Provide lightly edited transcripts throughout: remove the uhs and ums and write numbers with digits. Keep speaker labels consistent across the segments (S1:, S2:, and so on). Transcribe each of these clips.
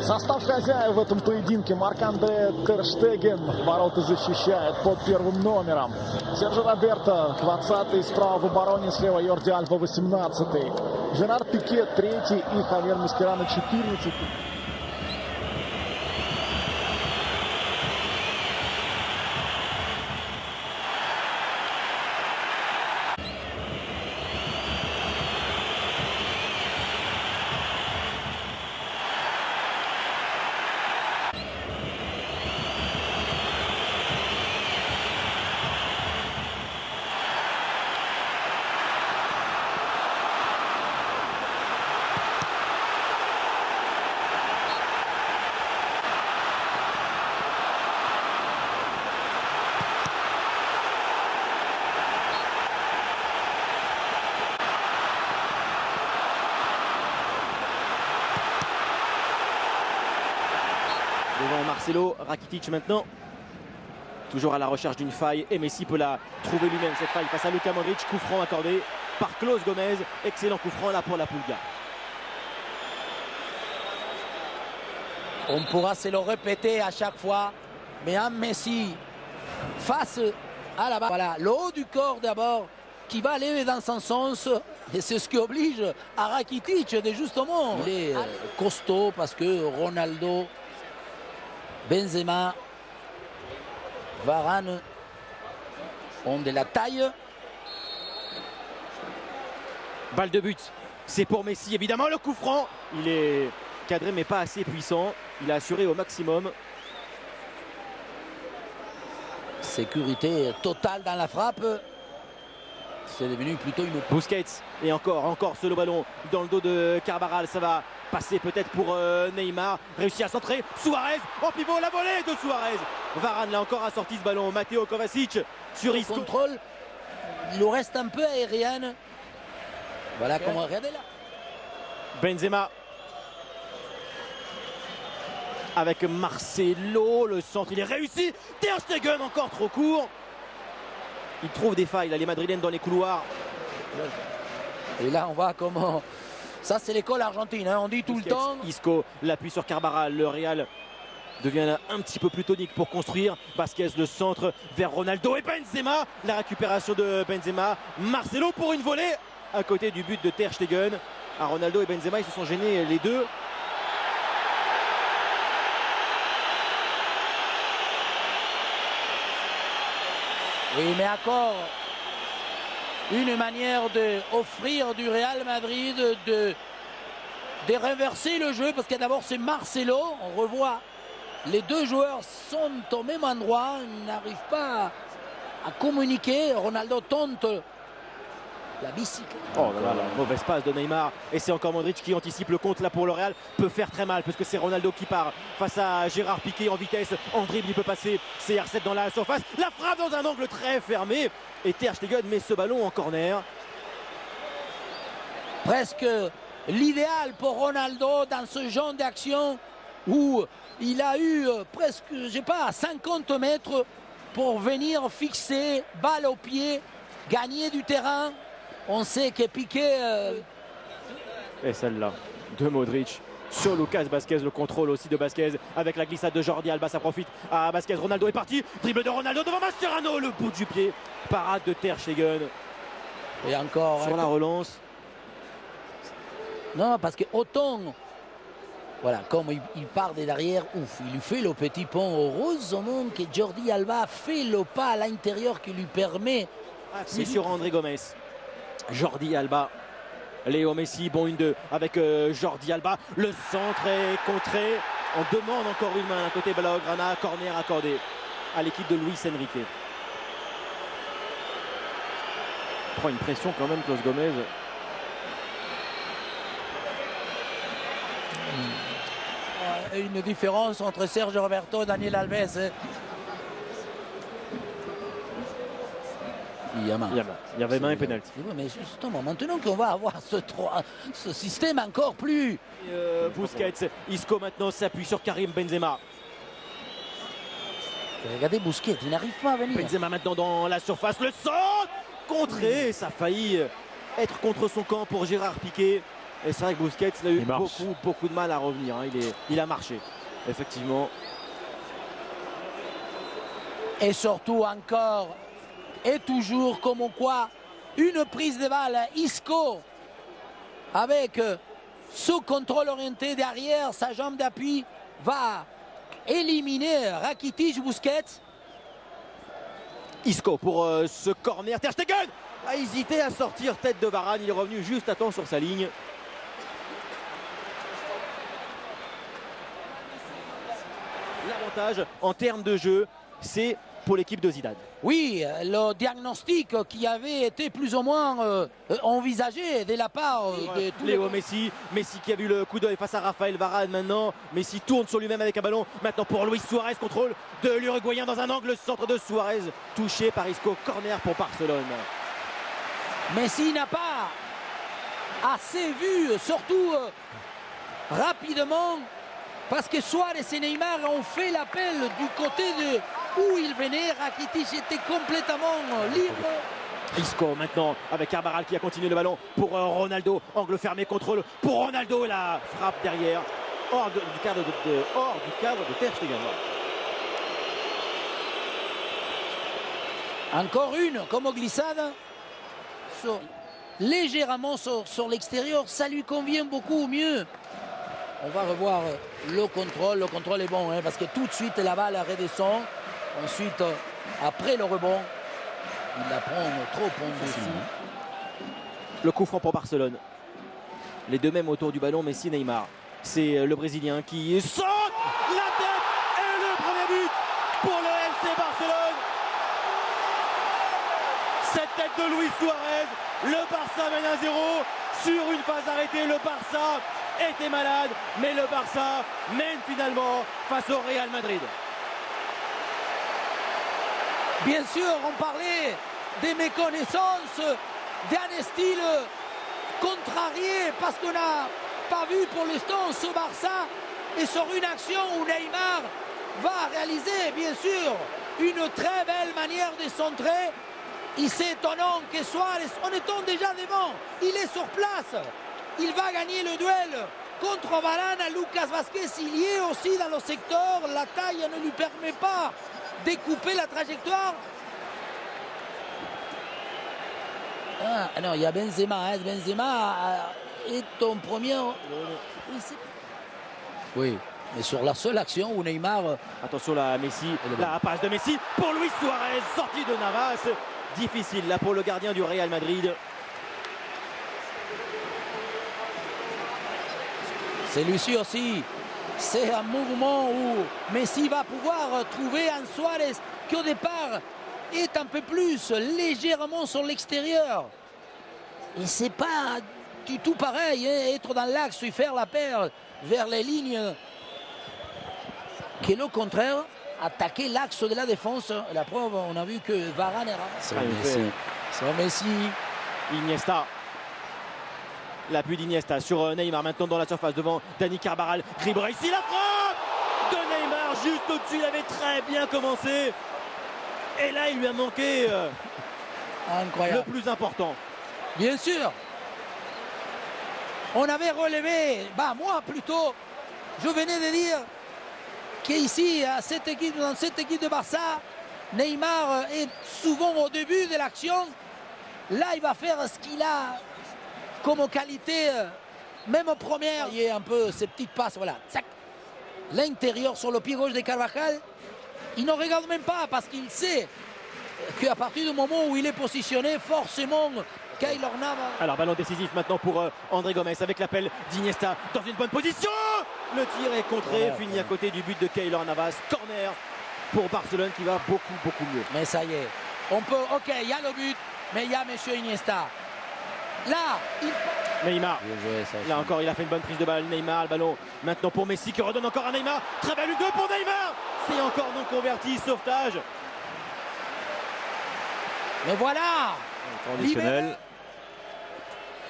S1: Состав хозяев в этом поединке: Марк-Андре Тер Штеген ворота защищает под первым номером. Серджо Роберто 20-й, справа в обороне, слева Йорди Альба 18-й. Жерар Пике 3-й и Хавьер Маскерано 14-й.
S2: Devant Marcelo, Rakitic maintenant. Toujours à la recherche d'une faille et Messi peut la trouver lui-même, cette faille face à Luka Modric. Coup franc accordé par Klaus Gomez. Excellent coup franc là pour la Pulga.
S3: On pourra se le répéter à chaque fois, mais un Messi face à la balle. Voilà, le haut du corps d'abord qui va aller dans son sens, et c'est ce qui oblige à Rakitic de justement. Il est costaud parce que Ronaldo, Benzema, Varane ont de la taille.
S2: Balle de but, c'est pour Messi évidemment. Le coup franc, il est cadré mais pas assez puissant. Il a assuré au maximum.
S3: Sécurité totale dans la frappe. C'est devenu plutôt une...
S2: Busquets et encore ce ballon dans le dos de Carvajal. Ça va passer peut-être pour Neymar. Réussi à centrer. Suarez en pivot, la volée de Suarez. Varane l'a encore assorti ce ballon. Matteo Kovacic sur Isco.
S3: Contrôle. Il nous reste un peu aérien. Voilà comment regardez là.
S2: Benzema. Avec Marcelo, le centre, il est réussi. Ter Stegen encore trop court. Il trouve des failles, là, les Madrilènes dans les couloirs.
S3: Et là, on voit comment... Ça, c'est l'école argentine, hein. On dit tout le temps.
S2: Isco, l'appui sur Carvajal. Le Real devient un petit peu plus tonique pour construire. Vasquez, le centre vers Ronaldo et Benzema. La récupération de Benzema. Marcelo pour une volée à côté du but de Ter Stegen. À Ronaldo et Benzema, ils se sont gênés les deux.
S3: Oui, mais encore une manière d'offrir du Real Madrid de renverser le jeu, parce que d'abord c'est Marcelo, on revoit les deux joueurs sont au même endroit, ils n'arrivent pas à communiquer. Ronaldo tente la bicyclette.
S2: Oh là là, mauvaise passe de Neymar. Et c'est encore Modric qui anticipe le compte là pour le Real. Peut faire très mal parce que c'est Ronaldo qui part face à Gérard Piqué en vitesse. En dribble, il peut passer. CR7 dans la surface. La frappe dans un angle très fermé. Et Ter Stegen met ce ballon en corner.
S3: Presque l'idéal pour Ronaldo dans ce genre d'action où il a eu presque, je sais pas, 50 mètres pour venir fixer, balle au pied, gagner du terrain. On sait que Piqué...
S2: Et celle-là de Modric sur Lucas Vasquez, le contrôle aussi de Vasquez avec la glissade de Jordi Alba, ça profite à Vasquez. Ronaldo est parti, dribble de Ronaldo devant Mascherano, le bout du pied, parade de Ter Stegen.
S3: Et encore...
S2: Sur la relance.
S3: Non, parce que autant... Voilà, comme il part de derrière, ouf, il lui fait le petit pont. Heureusement que Jordi Alba fait le pas à l'intérieur qui lui permet...
S2: C'est sur André Gomes. Jordi Alba, Léo Messi, bon 1-2 avec Jordi Alba. Le centre est contré. On demande encore une main à côté Blaugrana. Corner accordé à l'équipe de Luis Enrique. Prend une pression quand même, Klaus Gomez.
S3: Une différence entre Sergio Roberto et Daniel Alves. Il
S2: y avait main et pénalty.
S3: Mais justement, maintenant qu'on va avoir ce système encore plus...
S2: Busquets, Isco maintenant s'appuie sur Karim Benzema.
S3: Regardez Busquets, il n'arrive pas à venir.
S2: Benzema maintenant dans la surface, le centre contré, ça a failli être contre son camp pour Gérard Piqué. Et c'est vrai que Busquets il a eu
S4: Il marche.
S2: beaucoup de mal à revenir. Hein. Il a marché, effectivement.
S3: Et surtout encore et toujours comme quoi une prise de balle, Isco avec ce contrôle orienté derrière, sa jambe d'appui va éliminer Rakitic. Busquets.
S2: Isco pour ce corner. Ter Stegen a hésité à sortir tête de Varane. Il est revenu juste à temps sur sa ligne. L'avantage en termes de jeu, c'est pour l'équipe de Zidane.
S3: Oui, le diagnostic qui avait été plus ou moins envisagé de la part de tous
S2: Léo Messi qui a vu le coup d'œil face à Raphaël Varane maintenant. Messi tourne sur lui-même avec un ballon. Maintenant pour Luis Suarez, contrôle de l'Uruguayen dans un angle, centre de Suarez, touché par Isco, corner pour Barcelone.
S3: Messi n'a pas assez vu, surtout rapidement, parce que Suarez et Neymar ont fait l'appel du côté de où il venait. Rakitic était complètement libre.
S2: Isco maintenant avec Carvajal qui a continué le ballon pour Ronaldo. Angle fermé, contrôle pour Ronaldo. La frappe derrière, hors du cadre de Ter Stegen.
S3: Encore une, comme glissade, légèrement sur l'extérieur, ça lui convient beaucoup mieux. On va revoir le contrôle est bon, hein, parce que tout de suite la balle redescend. Ensuite, après le rebond, il la prend trop en dessous.
S2: Le coup franc pour Barcelone. Les deux mêmes autour du ballon, Messi, Neymar. C'est le Brésilien qui saute la tête et le premier but pour le FC Barcelone. Cette tête de Luis Suarez, le Barça mène 1-0 sur une phase arrêtée. Le Barça était malade, mais le Barça mène finalement face au Real Madrid.
S3: Bien sûr, on parlait des méconnaissances, d'un style contrarié, parce qu'on n'a pas vu pour l'instant ce Barça. Et sur une action où Neymar va réaliser, bien sûr, une très belle manière de centrer. Il s'est étonnant que Suarez, en étant déjà devant, il est sur place. Il va gagner le duel contre Varane. Lucas Vázquez, il y est aussi dans le secteur. La taille ne lui permet pas découper la trajectoire. Ah non, il y a Benzema. Hein. Benzema est en première. Oui, mais sur la seule action où Neymar.
S2: Attention là, Messi, la passe de Messi pour Luis Suarez, sortie de Navas. Difficile là pour le gardien du Real Madrid.
S3: Celui-ci aussi, c'est un mouvement où Messi va pouvoir trouver un Suarez qui au départ est un peu plus légèrement sur l'extérieur. Et c'est pas du tout pareil, hein, être dans l'axe et faire la paire vers les lignes. Que le contraire, attaquer l'axe de la défense. La preuve, on a vu que Varane est
S4: C'est Messi.
S3: C'est Messi.
S2: Iniesta. L'appui d'Iniesta sur Neymar maintenant dans la surface devant Dani Carvajal. Dribble ici, la frappe de Neymar juste au-dessus. Il avait très bien commencé. Et là, il lui a manqué
S3: Incroyable.
S2: le plus important.
S3: Bien sûr. On avait relevé, moi plutôt, je venais de dire qu'ici, dans cette équipe de Barça, Neymar est souvent au début de l'action. Là, il va faire ce qu'il a comme qualité, même en première. Il y a un peu ces petites passes, voilà. L'intérieur sur le pied gauche de Carvajal, il ne regarde même pas parce qu'il sait qu'à partir du moment où il est positionné, forcément, Keylor Navas.
S2: Alors, ballon décisif maintenant pour André Gomes avec l'appel d'Iniesta dans une bonne position. Le tir est contré, fini à côté du but de Keylor Navas. Corner pour Barcelone qui va beaucoup mieux.
S3: Mais ça y est, on peut, ok, il y a le but, mais il y a monsieur Iniesta. Là,
S2: Neymar, là encore il a fait une bonne prise de balle. Neymar, le ballon maintenant pour Messi qui redonne encore à Neymar. Très belle une pour Neymar. C'est encore non converti, sauvetage.
S3: Mais voilà.
S4: Conditionnel.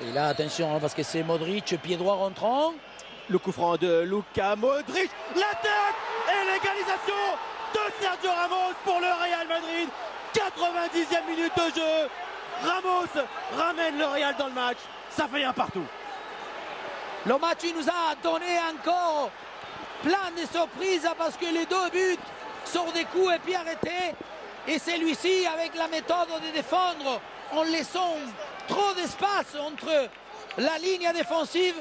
S3: Et là, attention, parce que c'est Modric, pied droit rentrant.
S2: Le coup franc de Luka Modric. La tête et l'égalisation de Sergio Ramos pour le Real Madrid. 90e minute de jeu. Ramos ramène le Real dans le match. Ça fait un partout.
S3: Le match il nous a donné encore plein de surprises parce que les deux buts sont des coups et puis arrêtés. Et celui-ci, avec la méthode de défendre, en laissant trop d'espace entre la ligne défensive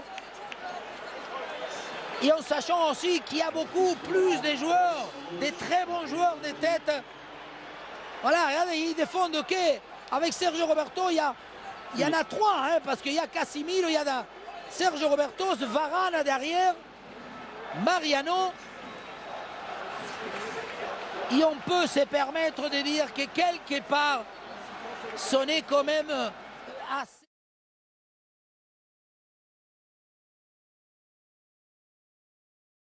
S3: et en sachant aussi qu'il y a beaucoup plus de joueurs, des très bons joueurs de tête. Voilà, regardez, ils défendent ok. Avec Sergio Roberto, il y en a trois, hein, parce qu'il y a Casemiro, il y a Sergio Roberto, Varane derrière, Mariano. Et on peut se permettre de dire que quelque part, ce n'est quand même assez.